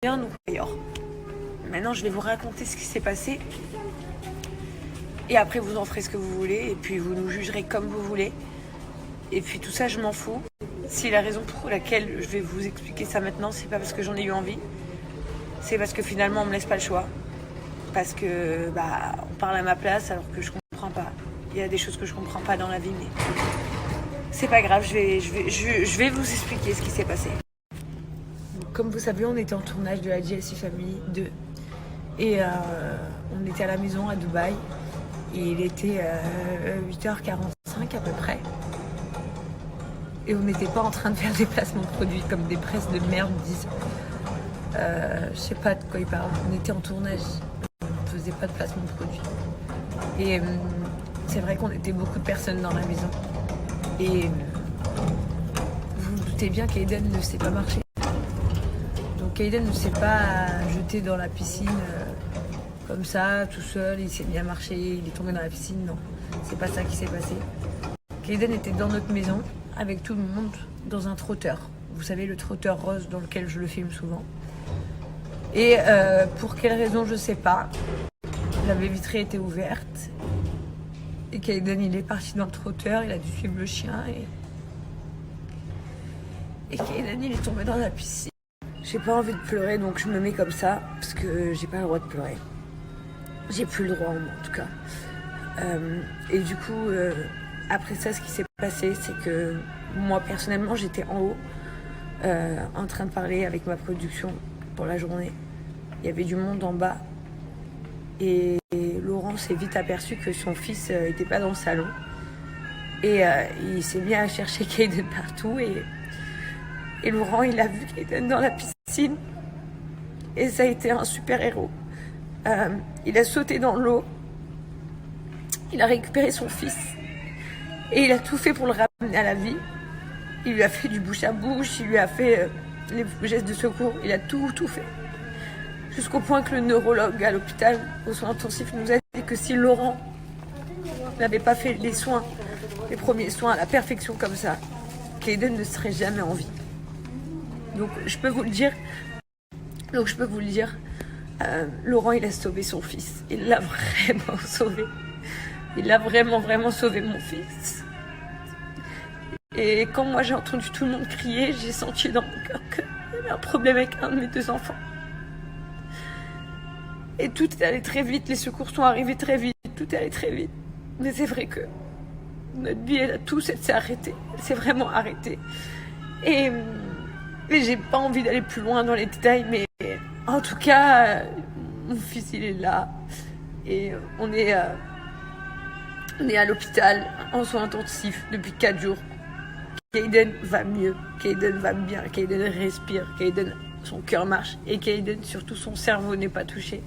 Bien, donc d'ailleurs. Maintenant, je vais vous raconter ce qui s'est passé. Et après, vous en ferez ce que vous voulez. Et puis, vous nous jugerez comme vous voulez. Et puis, tout ça, je m'en fous. Si la raison pour laquelle je vais vous expliquer ça maintenant, c'est pas parce que j'en ai eu envie. C'est parce que finalement, on me laisse pas le choix. Parce que, on parle à ma place alors que je comprends pas. Il y a des choses que je comprends pas dans la vie, mais c'est pas grave. Je vais vous expliquer ce qui s'est passé. Comme vous savez, on était en tournage de la JLC Family 2 et on était à la maison à Dubaï et il était 8h45 à peu près et on n'était pas en train de faire des placements de produits comme des presses de merde disent. Je sais pas de quoi ils parlent, on était en tournage, on faisait pas de placement de produits et c'est vrai qu'on était beaucoup de personnes dans la maison et vous vous doutez bien qu'Aiden ne sait pas marcher. Aiden ne s'est pas jeté dans la piscine comme ça, tout seul, il s'est mis à marcher, il est tombé dans la piscine, non. C'est pas ça qui s'est passé. Aiden était dans notre maison, avec tout le monde, dans un trotteur. Vous savez, le trotteur rose dans lequel je le filme souvent. Et pour quelle raison, je sais pas. La baie vitrée était ouverte. Et qu'Aiden, il est parti dans le trotteur, il a dû suivre le chien. Et qu'Aiden, il est tombé dans la piscine. J'ai pas envie de pleurer, donc je me mets comme ça, parce que j'ai pas le droit de pleurer. J'ai plus le droit, en tout cas. Et du coup, après ça, ce qui s'est passé, c'est que moi, personnellement, j'étais en haut, en train de parler avec ma production pour la journée. Il y avait du monde en bas. Et Laurent s'est vite aperçu que son fils était pas dans le salon. Et il s'est mis à chercher Kaden partout. Et Laurent, il a vu Kaden dans la piscine. Et ça a été un super héros. Il a sauté dans l'eau. Il a récupéré son fils. Et il a tout fait pour le ramener à la vie. Il lui a fait du bouche à bouche. Il lui a fait les gestes de secours. Il a tout fait. Jusqu'au point que le neurologue à l'hôpital, aux soins intensifs, nous a dit que si Laurent n'avait pas fait les premiers soins à la perfection comme ça, Kaden ne serait jamais en vie. Donc je peux vous le dire, Laurent, il a sauvé son fils. Il l'a vraiment sauvé. Il a vraiment sauvé mon fils. Et quand moi j'ai entendu tout le monde crier, j'ai senti dans mon cœur qu'il y avait un problème avec un de mes deux enfants. Et tout est allé très vite, les secours sont arrivés très vite, tout est allé très vite. Mais c'est vrai que notre vie, tout s'est arrêté. Elle s'est vraiment arrêtée. Et j'ai pas envie d'aller plus loin dans les détails, mais en tout cas, mon fils, il est là. Et on est à l'hôpital, en soins intensifs, depuis 4 jours. Kaden va mieux, Kaden va bien, Kaden respire, Kaden, son cœur marche. Et Kaden, surtout, son cerveau n'est pas touché,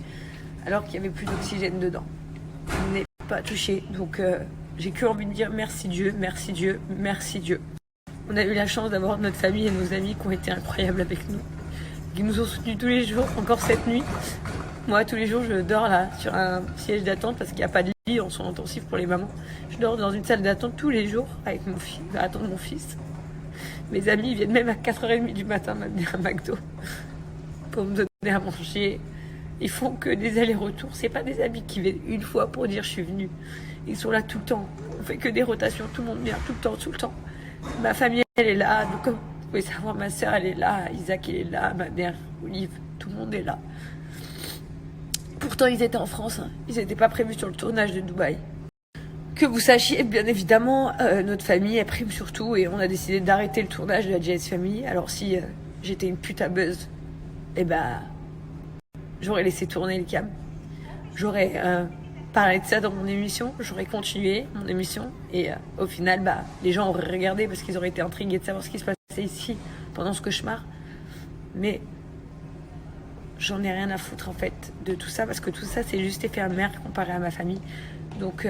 alors qu'il n'y avait plus d'oxygène dedans. Il n'est pas touché, donc j'ai que envie de dire merci Dieu, merci Dieu, merci Dieu. On a eu la chance d'avoir notre famille et nos amis qui ont été incroyables avec nous, qui nous ont soutenus tous les jours, encore cette nuit. Moi, tous les jours, je dors là, sur un siège d'attente, parce qu'il n'y a pas de lit en soins intensifs pour les mamans. Je dors dans une salle d'attente tous les jours, avec mon fils, à attendre mon fils. Mes amis viennent même à 4h30 du matin m'amener à McDo, pour me donner à manger. Ils font que des allers-retours. C'est pas des amis qui viennent une fois pour dire je suis venue. Ils sont là tout le temps. On fait que des rotations, tout le monde vient tout le temps. Ma famille, elle est là. Donc, comme vous pouvez savoir, ma soeur, elle est là. Isaac, il est là. Ma mère, Olive, tout le monde est là. Pourtant, ils étaient en France. Hein. Ils n'étaient pas prévus sur le tournage de Dubaï. Que vous sachiez, bien évidemment, notre famille, elle prime surtout. Et on a décidé d'arrêter le tournage de la JS Family. Alors, si j'étais une pute à buzz, j'aurais laissé tourner le cam. J'aurais parlé de ça dans mon émission. J'aurais continué mon émission. Et au final, les gens auraient regardé parce qu'ils auraient été intrigués de savoir ce qui se passait ici pendant ce cauchemar. Mais j'en ai rien à foutre, en fait, de tout ça. Parce que tout ça, c'est juste éphémère comparé à ma famille. Donc,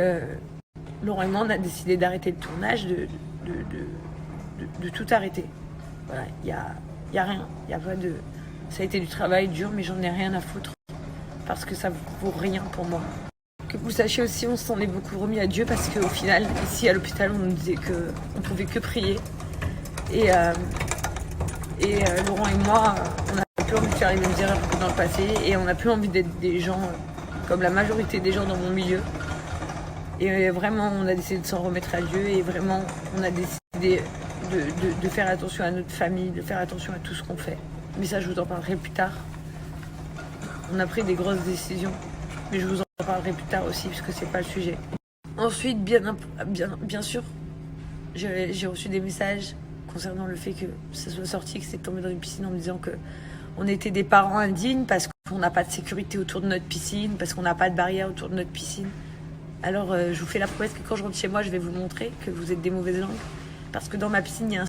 Laurent et moi, on a décidé d'arrêter le tournage, de tout arrêter. Voilà, il y a rien. Il y a pas de... Ça a été du travail dur, mais j'en ai rien à foutre. Parce que ça vaut rien pour moi. Que vous sachiez aussi, on s'en est beaucoup remis à Dieu parce qu'au final, ici à l'hôpital, on nous disait qu'on pouvait que prier. Et Laurent et moi, on a plus envie de faire les mêmes erreurs que dans le passé et on n'a plus envie d'être des gens comme la majorité des gens dans mon milieu. Et vraiment, on a décidé de s'en remettre à Dieu et vraiment, on a décidé de faire attention à notre famille, de faire attention à tout ce qu'on fait. Mais ça, je vous en parlerai plus tard. On a pris des grosses décisions, mais je vous en parlerai plus tard aussi, puisque c'est pas le sujet. Ensuite, bien sûr, j'ai reçu des messages concernant le fait que ça soit sorti, que c'est tombé dans une piscine en me disant que on était des parents indignes parce qu'on n'a pas de sécurité autour de notre piscine, parce qu'on n'a pas de barrière autour de notre piscine. Alors, je vous fais la promesse que quand je rentre chez moi, je vais vous montrer que vous êtes des mauvaises langues. Parce que dans ma piscine, il y a un